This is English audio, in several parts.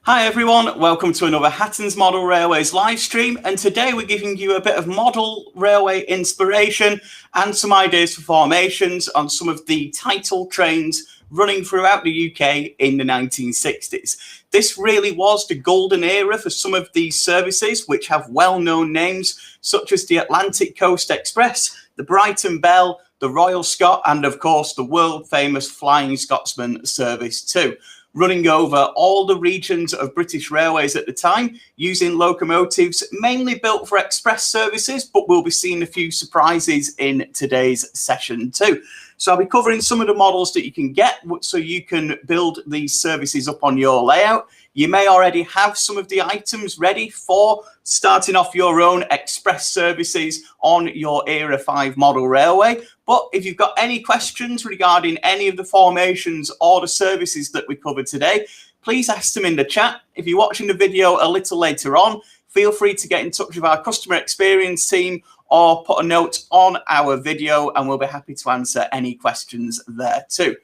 Hi everyone, welcome to another Hatton's Model Railways live stream, and today we're giving you a bit of model railway inspiration and some ideas for formations on some of the title trains running throughout the UK in the 1960s. This really was the golden era for some of these services, which have well-known names such as the Atlantic Coast Express, the Brighton Belle, the Royal Scot, and of course the world-famous Flying Scotsman service too, running over all the regions of British Railways at the time, using locomotives mainly built for express services, but we'll be seeing a few surprises in today's session too. So I'll be covering some of the models that you can get so you can build these services up on your layout. You may already have some of the items ready for starting off your own express services on your Era 5 model railway. But if you've got any questions regarding any of the formations or the services that we covered today, please ask them in the chat. If you're watching the video a little later on, feel free to get in touch with our customer experience team or put a note on our video and we'll be happy to answer any questions there too.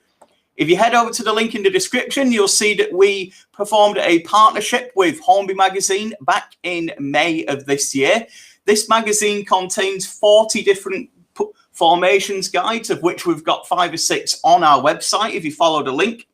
If you head over to the link in the description, you'll see that we performed a partnership with Hornby magazine back in May of this year. This magazine contains 40 different formations guides, of which we've got 5 or 6 on our website. If you follow the link,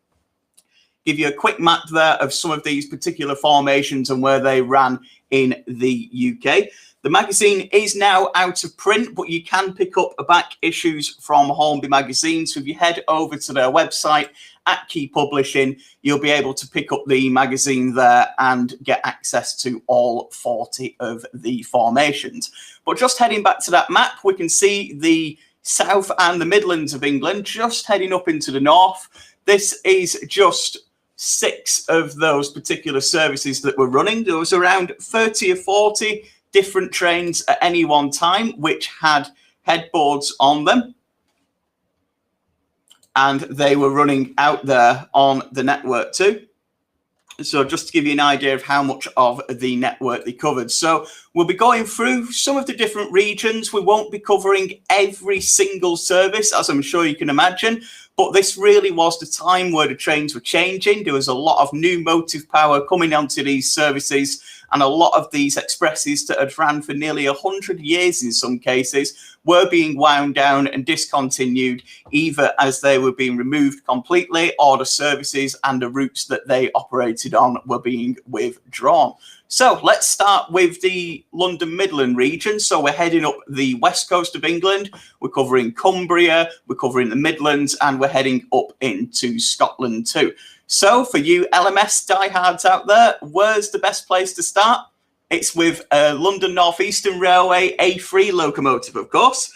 give you a quick map there of some of these particular formations and where they ran in the UK. The magazine is now out of print, but you can pick up back issues from Hornby magazine. So if you head over to their website at Key Publishing, you'll be able to pick up the magazine there and get access to all 40 of the formations. But just heading back to that map, we can see the South and the Midlands of England just heading up into the north. This is just 6 of those particular services that were running. There was around 30 or 40 different trains at any one time which had headboards on them, and they were running out there on the network too. So just to give you an idea of how much of the network they covered. So we'll be going through some of the different regions. We won't be covering every single service, as I'm sure you can imagine, but this really was the time where the trains were changing. There was a lot of new motive power coming onto these services, and a lot of these expresses that had ran for nearly 100 years in some cases were being wound down and discontinued, either as they were being removed completely or the services and the routes that they operated on were being withdrawn. So let's start with the London Midland region. So we're heading up the west coast of England. We're covering Cumbria, we're covering the Midlands, and we're heading up into Scotland too. So for you LMS diehards out there, where's the best place to start? It's with a London North Eastern Railway A3 locomotive, of course.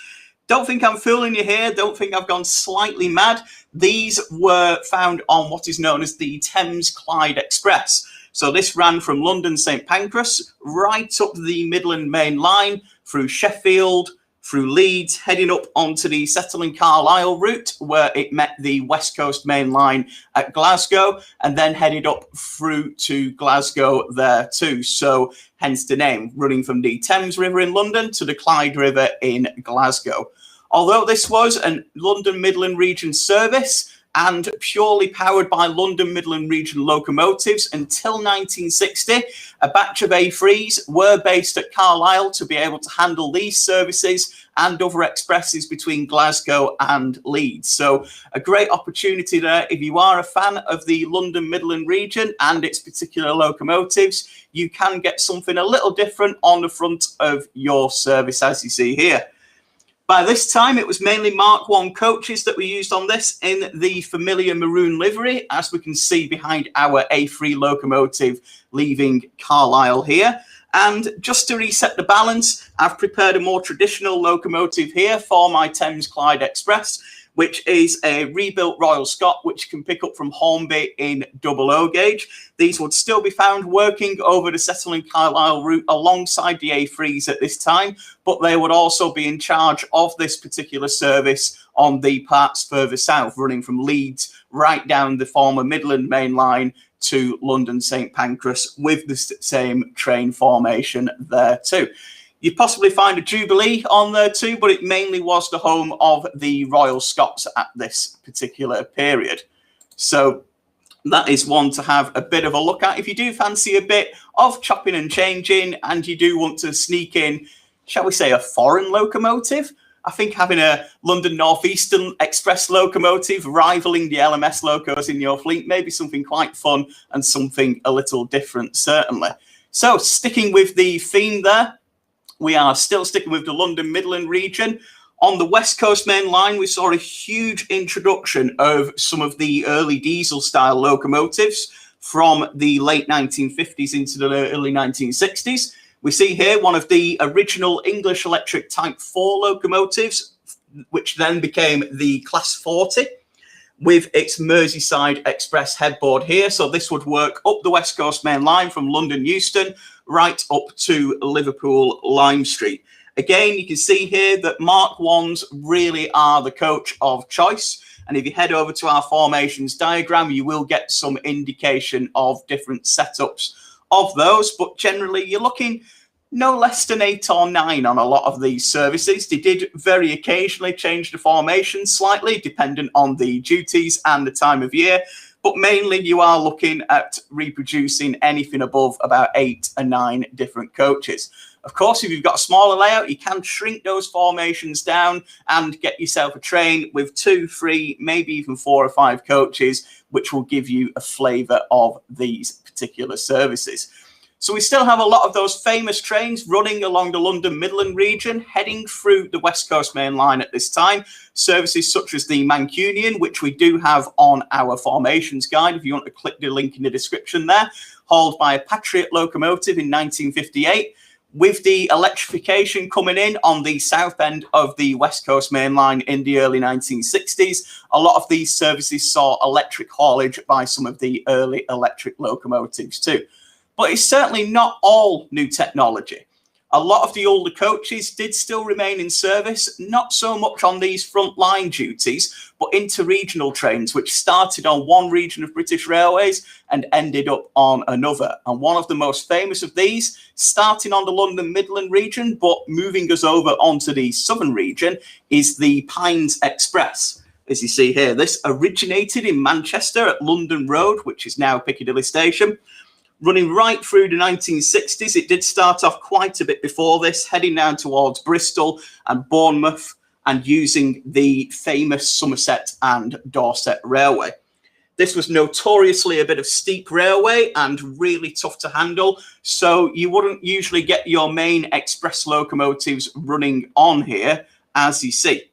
Don't think I'm fooling you here. Don't think I've gone slightly mad. These were found on what is known as the Thames Clyde Express. So this ran from London St Pancras right up the Midland Main Line through Sheffield, through Leeds, heading up onto the Settle and Carlisle route where it met the West Coast Main Line at Glasgow, and then headed up through to Glasgow there too. So hence the name, running from the Thames River in London to the Clyde River in Glasgow. Although this was a London Midland Region service and purely powered by London Midland Region locomotives until 1960, a batch of A3s were based at Carlisle to be able to handle these services and other expresses between Glasgow and Leeds. So a great opportunity there. If you are a fan of the London Midland region and its particular locomotives, you can get something a little different on the front of your service, as you see here. By this time, it was mainly Mark I coaches that were used on this in the familiar maroon livery, as we can see behind our A3 locomotive leaving Carlisle here. And just to reset the balance, I've prepared a more traditional locomotive here for my Thames Clyde Express, which is a rebuilt Royal Scot, which can pick up from Hornby in double O gauge. These would still be found working over the Settle and Carlisle route alongside the A3s at this time, but they would also be in charge of this particular service on the parts further south, running from Leeds right down the former Midland Main Line to London St Pancras with the same train formation there too. You'd possibly find a Jubilee on there too, but it mainly was the home of the Royal Scots at this particular period. So that is one to have a bit of a look at if you do fancy a bit of chopping and changing and you do want to sneak in, shall we say, a foreign locomotive. I think having a London North Eastern Express locomotive rivaling the LMS locos in your fleet may be something quite fun and something a little different, certainly. So sticking with the theme there, we are still sticking with the London Midland region. On the West Coast Main Line, we saw a huge introduction of some of the early diesel-style locomotives from the late 1950s into the early 1960s. We see here one of the original English Electric Type 4 locomotives, which then became the Class 40, with its Merseyside Express headboard here. So this would work up the West Coast Main Line from London Euston right up to Liverpool Lime Street. Again, you can see here that Mark 1s really are the coach of choice. And if you head over to our formations diagram, you will get some indication of different setups of those. But generally, you're looking no less than 8 or 9 on a lot of these services. They did very occasionally change the formation slightly, dependent on the duties and the time of year. But mainly, you are looking at reproducing anything above about 8 or 9 different coaches. Of course, if you've got a smaller layout, you can shrink those formations down and get yourself a train with 2, 3, maybe even 4 or 5 coaches, which will give you a flavour of these particular services. So we still have a lot of those famous trains running along the London Midland region, heading through the West Coast Main Line at this time. Services such as the Mancunian, which we do have on our formations guide, if you want to click the link in the description there, hauled by a Patriot locomotive in 1958. With the electrification coming in on the south end of the West Coast Main Line in the early 1960s, a lot of these services saw electric haulage by some of the early electric locomotives too. But it's certainly not all new technology. A lot of the older coaches did still remain in service, not so much on these frontline duties, but interregional trains, which started on one region of British Railways and ended up on another. And one of the most famous of these, starting on the London Midland region, but moving us over onto the southern region, is the Pines Express. As you see here, this originated in Manchester at London Road, which is now Piccadilly Station. Running right through the 1960s, it did start off quite a bit before this, heading down towards Bristol and Bournemouth and using the famous Somerset and Dorset Railway. This was notoriously a bit of steep railway and really tough to handle, so you wouldn't usually get your main express locomotives running on here, as you see.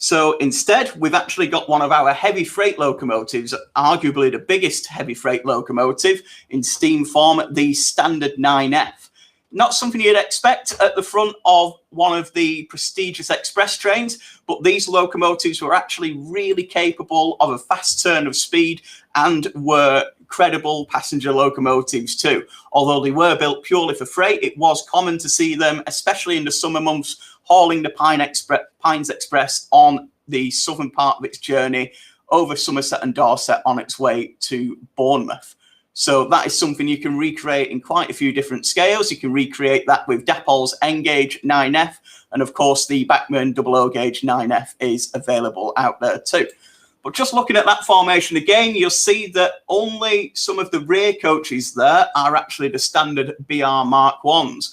So instead, we've actually got one of our heavy freight locomotives, arguably the biggest heavy freight locomotive in steam form, the Standard 9F. Not something you'd expect at the front of one of the prestigious express trains, but these locomotives were actually really capable of a fast turn of speed and were credible passenger locomotives too. Although they were built purely for freight, it was common to see them, especially in the summer months, hauling the Pines Express on the southern part of its journey over Somerset and Dorset on its way to Bournemouth. So that is something you can recreate in quite a few different scales. You can recreate that with Dapol's N-Gauge 9F, and of course the Bachmann 00 gauge 9F is available out there too. But just looking at that formation again, you'll see that only some of the rear coaches there are actually the standard BR Mark 1s.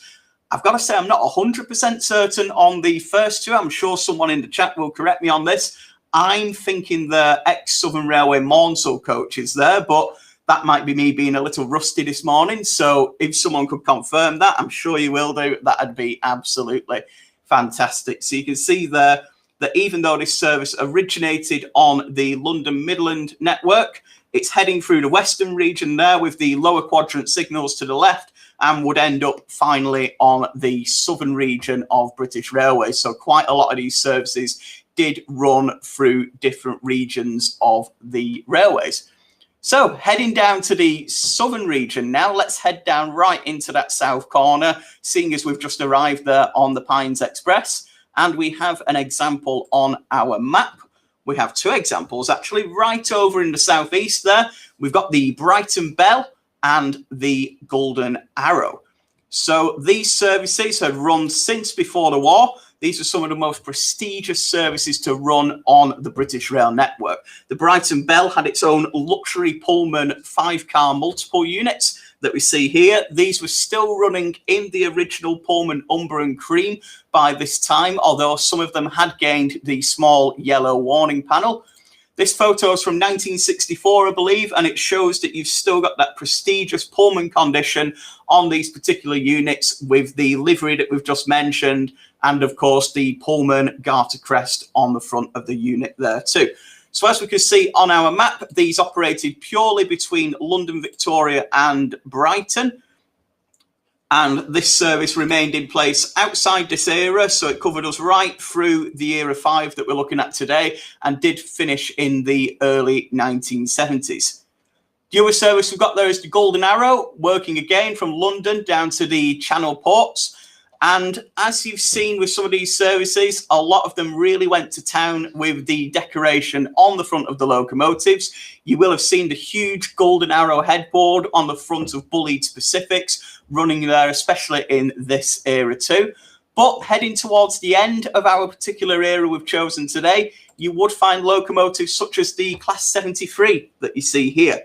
I've got to say, I'm not 100% certain on the first two. I'm sure someone in the chat will correct me on this. I'm thinking the ex-Southern Railway Maunsell coaches there, but that might be me being a little rusty this morning. So if someone could confirm that, I'm sure you will do. That'd be absolutely fantastic. So you can see there that even though this service originated on the London Midland network, it's heading through the western region there with the lower quadrant signals to the left, and would end up finally on the southern region of British Railways. So quite a lot of these services did run through different regions of the railways. So heading down to the southern region now, let's head down right into that south corner, seeing as we've just arrived there on the Pines Express. And we have an example on our map. We have 2 examples actually right over in the southeast there. We've got the Brighton Bell and the Golden Arrow. So these services had run since before the war. these are some of the most prestigious services to run on the British Rail network. The Brighton Belle had its own luxury Pullman 5-car multiple units that we see here. These were still running in the original Pullman umber and cream by this time, although some of them had gained the small yellow warning panel. This photo is from 1964, I believe, and it shows that you've still got that prestigious Pullman condition on these particular units with the livery that we've just mentioned, and of course the Pullman garter crest on the front of the unit there too. So as we can see on our map, these operated purely between London, Victoria and Brighton. And this service remained in place outside this era, so it covered us right through the era 5 that we're looking at today, and did finish in the early 1970s. The other service we've got there is the Golden Arrow, working again from London down to the Channel ports. And as you've seen with some of these services, a lot of them really went to town with the decoration on the front of the locomotives. You will have seen the huge Golden Arrow headboard on the front of Bulleid's Pacifics running there, especially in this era too. But heading towards the end of our particular era we've chosen today, you would find locomotives such as the Class 73 that you see here.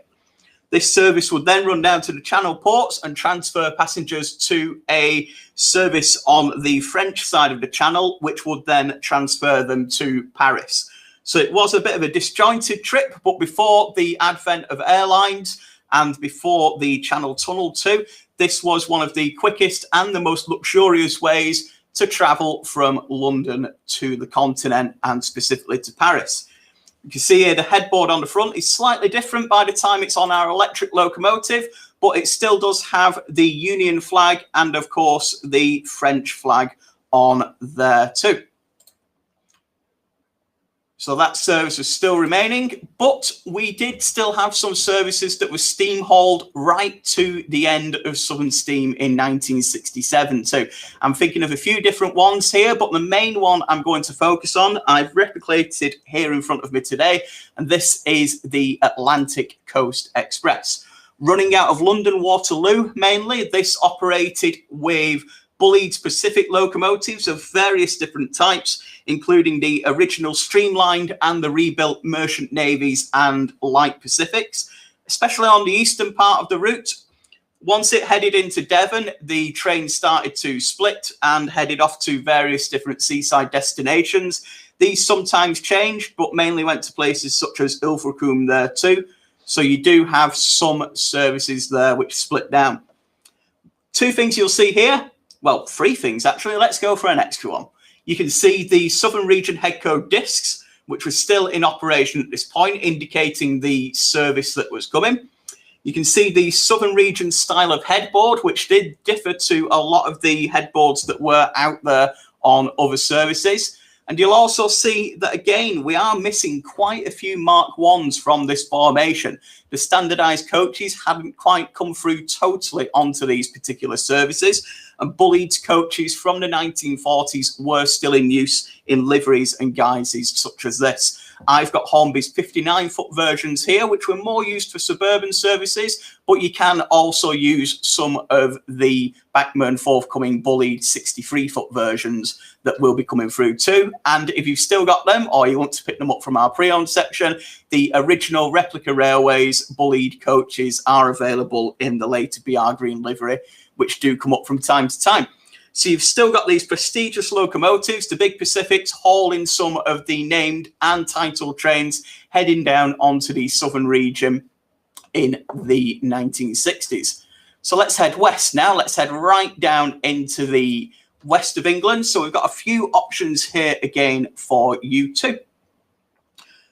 This service would then run down to the Channel ports and transfer passengers to a service on the French side of the Channel, which would then transfer them to Paris. So it was a bit of a disjointed trip, but before the advent of airlines and before the Channel Tunnel too, this was one of the quickest and the most luxurious ways to travel from London to the continent and specifically to Paris. You can see here the headboard on the front is slightly different by the time it's on our electric locomotive, but it still does have the Union flag and, of course, the French flag on there too. So that service was still remaining, but we did still have some services that were steam hauled right to the end of Southern Steam in 1967. So I'm thinking of a few different ones here, but the main one I'm going to focus on, I've replicated here in front of me today, and this is the Atlantic Coast Express. Running out of London Waterloo mainly, this operated with Bulleid's Pacific locomotives of various different types, including the original streamlined and the rebuilt Merchant Navies and Light Pacifics, especially on the eastern part of the route. Once it headed into Devon, the train started to split and headed off to various different seaside destinations. These sometimes changed, but mainly went to places such as Ilfracombe there too. So you do have some services there which split down. Two things you'll see here. Well, three things actually. Let's go for an extra one. You can see the Southern Region head code discs, which was still in operation at this point, indicating the service that was coming. You can see the Southern Region style of headboard, which did differ to a lot of the headboards that were out there on other services. And you'll also see that, again, we are missing quite a few Mark 1s from this formation. The standardised coaches haven't quite come through totally onto these particular services. And Bulleid's coaches from the 1940s were still in use in liveries and guises such as this. I've got Hornby's 59-foot versions here, which were more used for suburban services, but you can also use some of the Bachmann forthcoming Bulleid 63-foot versions that will be coming through too. And if you've still got them, or you want to pick them up from our pre-owned section, the original replica Railways Bulleid coaches are available in the later BR Green livery, which do come up from time to time. So you've still got these prestigious locomotives, the big Pacifics, hauling some of the named and titled trains, heading down onto the Southern Region in the 1960s. So let's head west now. Let's head right down into the west of England. So we've got a few options here again for you too.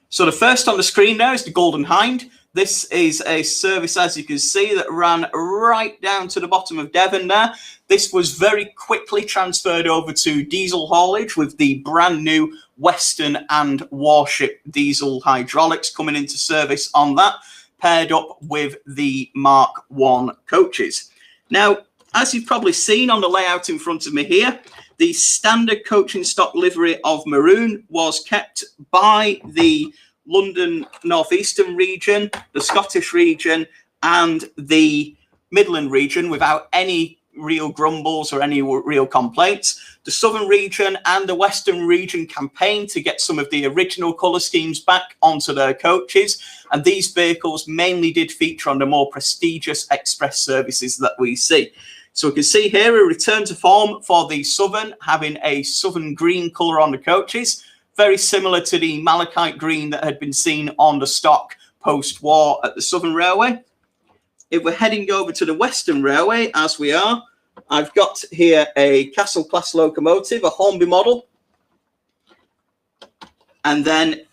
So the first on the screen now is the Golden Hind. This is a service, as you can see, that ran right down to the bottom of Devon there. This was very quickly transferred over to diesel haulage with the brand new Western and Warship diesel hydraulics coming into service on that, paired up with the Mark 1 coaches. Now, as you've probably seen on the layout in front of me here, the standard coaching stock livery of maroon was kept by the London Northeastern region, the Scottish region, and the Midland region without any real grumbles or any real complaints. The Southern region and the Western region campaigned to get some of the original colour schemes back onto their coaches, and these vehicles mainly did feature on the more prestigious express services that we see. So we can see here a return to form for the Southern, having a Southern green colour on the coaches, very similar to the malachite green that had been seen on the stock post-war at the Southern Railway. If we're heading over to the Western Railway, as we are, I've got here a Castle class locomotive, a Hornby model, and then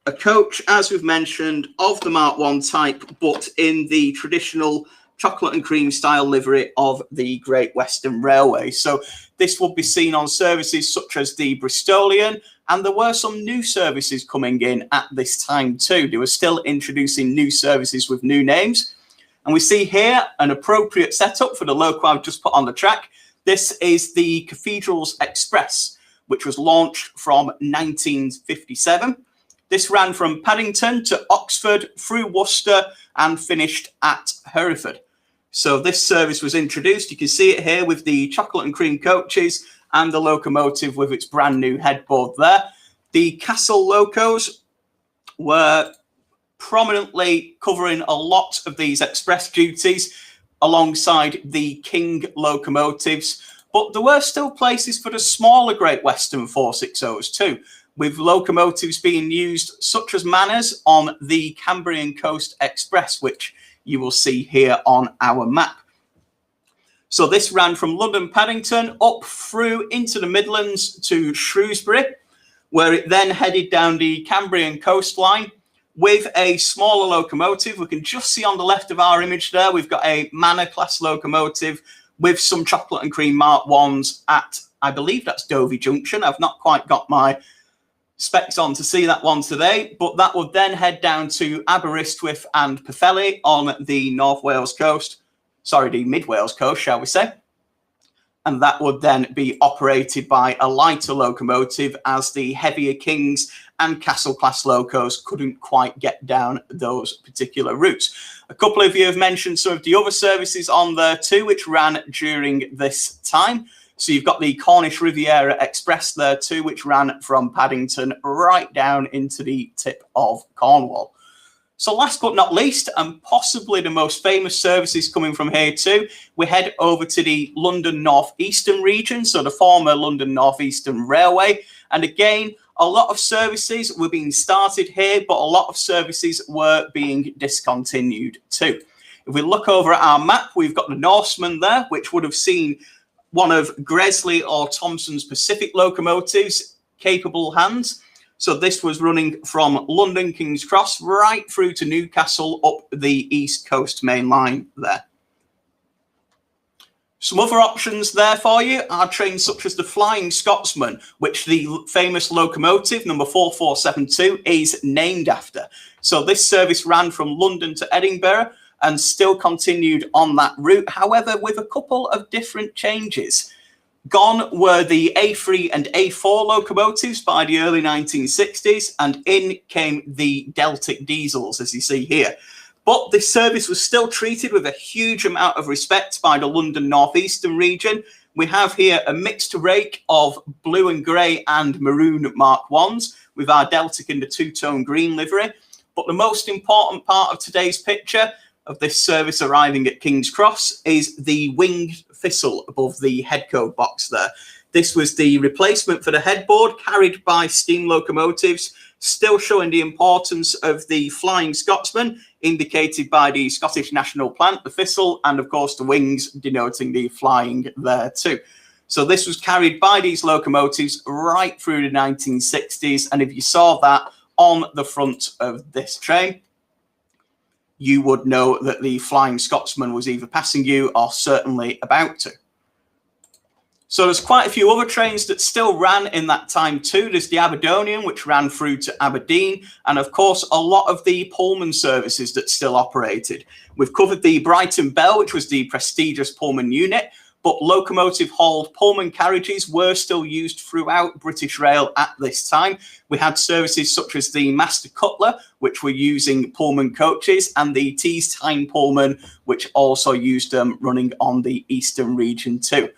a coach, as we've mentioned, of the Mark I type, but in the traditional chocolate and cream style livery of the Great Western Railway. So this will be seen on services such as the Bristolian, and there were some new services coming in at this time too. They were still introducing new services with new names. And we see here an appropriate setup for the loco I've just put on the track. This is the Cathedrals Express, which was launched from 1957. This ran from Paddington to Oxford, through Worcester, and finished at Hereford. So this service was introduced. You can see it here with the chocolate and cream coaches and the locomotive with its brand new headboard there. The Castle locos were prominently covering a lot of these express duties alongside the King locomotives, but there were still places for the smaller Great Western 460s too, with locomotives being used such as Manners on the Cambrian Coast Express, which you will see here on our map. So this ran from London Paddington up through into the Midlands to Shrewsbury, where it then headed down the Cambrian coastline with a smaller locomotive. We can just see on the left of our image there, we've got a Manor class locomotive with some chocolate and cream Mark Is at, I believe that's Dovey Junction. I've not quite got my specs on to see that one today, but that would then head down to Aberystwyth and Pwllheli on the North Wales coast, sorry, the Mid Wales coast, shall we say. And that would then be operated by a lighter locomotive, as the heavier Kings and Castle class locos couldn't quite get down those particular routes. A couple of you have mentioned some of the other services on there too, which ran during this time. So you've got the Cornish Riviera Express there too, which ran from Paddington right down into the tip of Cornwall. So last but not least, and possibly the most famous services coming from here too, we head over to the London North Eastern region, so the former London North Eastern Railway. And again, a lot of services were being started here, but a lot of services were being discontinued too. If we look over at our map, we've got the Norseman there, which would have seen one of Gresley or Thomson's Pacific locomotives, capable hands. So this was running from London King's Cross right through to Newcastle up the East Coast main line there. Some other options there for you are trains such as the Flying Scotsman, which the famous locomotive number 4472 is named after. So this service ran from London to Edinburgh and still continued on that route, however, with a couple of different changes. Gone were the A3 and A4 locomotives by the early 1960s, and in came the Deltic diesels, as you see here. But this service was still treated with a huge amount of respect by the London North Eastern region. We have here a mixed rake of blue and grey and maroon Mark Is, with our Deltic in the two-tone green livery. But the most important part of today's picture of this service arriving at King's Cross is the winged thistle above the headcode box there. This was the replacement for the headboard carried by steam locomotives, still showing the importance of the Flying Scotsman, indicated by the Scottish national plant, the thistle, and of course the wings denoting the flying there too. So this was carried by these locomotives right through the 1960s, and if you saw that on the front of this train, you would know that the Flying Scotsman was either passing you or certainly about to. So there's quite a few other trains that still ran in that time too. There's the Aberdonian, which ran through to Aberdeen, and of course a lot of the Pullman services that still operated. We've covered the Brighton Bell, which was the prestigious Pullman unit, but locomotive-hauled Pullman carriages were still used throughout British Rail at this time. We had services such as the Master Cutler, which were using Pullman coaches, and the Tees-Tyne Pullman, which also used them running on the Eastern region too.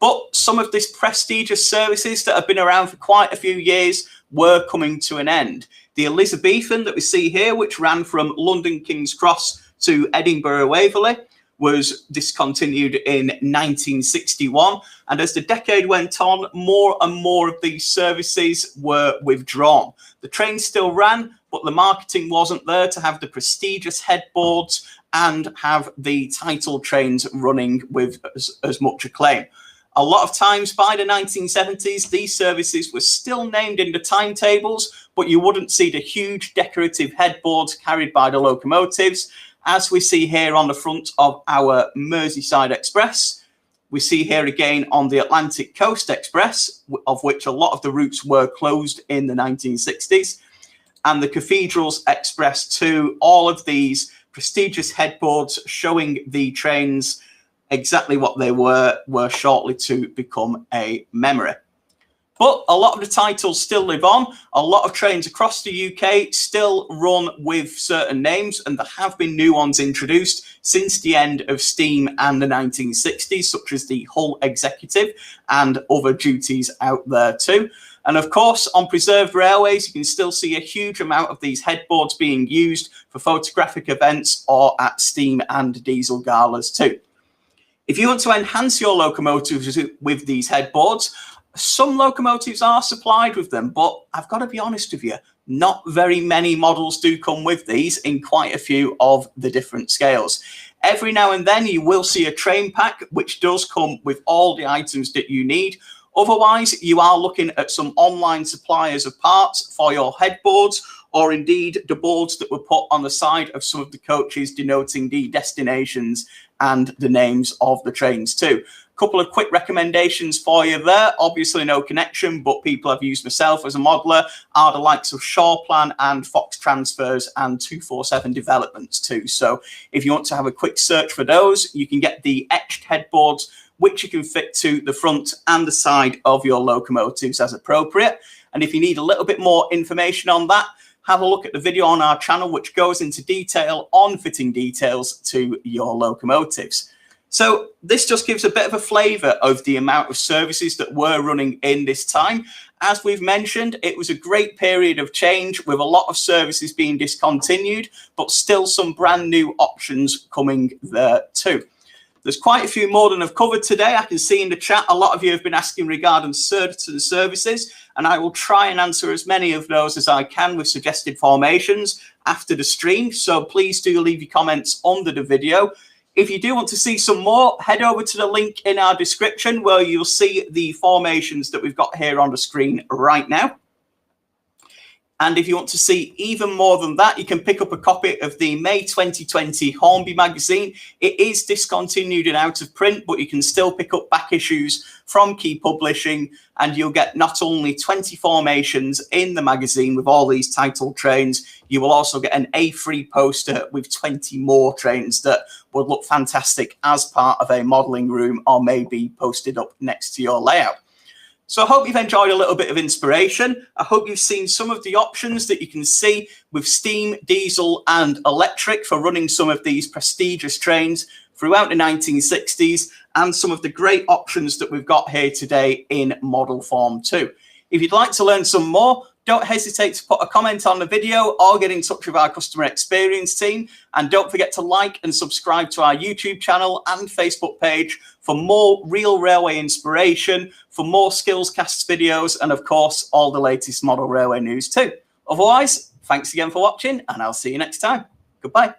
But some of these prestigious services that have been around for quite a few years were coming to an end. The Elizabethan that we see here, which ran from London King's Cross to Edinburgh Waverley, was discontinued in 1961. And as the decade went on, more and more of these services were withdrawn. The train still ran, but the marketing wasn't there to have the prestigious headboards and have the title trains running with as much acclaim. A lot of times by the 1970s, these services were still named in the timetables, but you wouldn't see the huge decorative headboards carried by the locomotives, as we see here on the front of our Merseyside Express. We see here again on the Atlantic Coast Express, of which a lot of the routes were closed in the 1960s, and the Cathedrals Express too. All of these prestigious headboards showing the trains exactly what they were shortly to become a memory. But a lot of the titles still live on. A lot of trains across the UK still run with certain names, and there have been new ones introduced since the end of steam and the 1960s, such as the Hull Executive and other duties out there too. And of course, on preserved railways, you can still see a huge amount of these headboards being used for photographic events or at steam and diesel galas too. If you want to enhance your locomotives with these headboards, some locomotives are supplied with them, but I've got to be honest with you, not very many models do come with these in quite a few of the different scales. Every now and then you will see a train pack which does come with all the items that you need. Otherwise, you are looking at some online suppliers of parts for your headboards, or indeed the boards that were put on the side of some of the coaches denoting the destinations and the names of the trains too. Couple of quick recommendations for you there. Obviously no connection, but people I've used myself as a modeler are the likes of Shawplan and Fox Transfers and 247 Developments too. So if you want to have a quick search for those, you can get the etched headboards, which you can fit to the front and the side of your locomotives as appropriate. And if you need a little bit more information on that, have a look at the video on our channel, which goes into detail on fitting details to your locomotives. So this just gives a bit of a flavour of the amount of services that were running in this time. As we've mentioned, it was a great period of change with a lot of services being discontinued, but still some brand new options coming there too. There's quite a few more than I've covered today. I can see in the chat a lot of you have been asking regarding certain services, and I will try and answer as many of those as I can with suggested formations after the stream. So please do leave your comments under the video. If you do want to see some more, head over to the link in our description where you'll see the formations that we've got here on the screen right now. And if you want to see even more than that, you can pick up a copy of the May 2020 Hornby magazine. It is discontinued and out of print, but you can still pick up back issues from Key Publishing, and you'll get not only 20 formations in the magazine with all these title trains, you will also get an A3 poster with 20 more trains that would look fantastic as part of a modelling room or maybe posted up next to your layout. So I hope you've enjoyed a little bit of inspiration. I hope you've seen some of the options that you can see with steam, diesel and electric for running some of these prestigious trains throughout the 1960s, and some of the great options that we've got here today in model form too. If you'd like to learn some more, don't hesitate to put a comment on the video or get in touch with our customer experience team. And don't forget to like and subscribe to our YouTube channel and Facebook page for more real railway inspiration, for more skills casts videos, and of course, all the latest model railway news too. Otherwise, thanks again for watching, and I'll see you next time. Goodbye.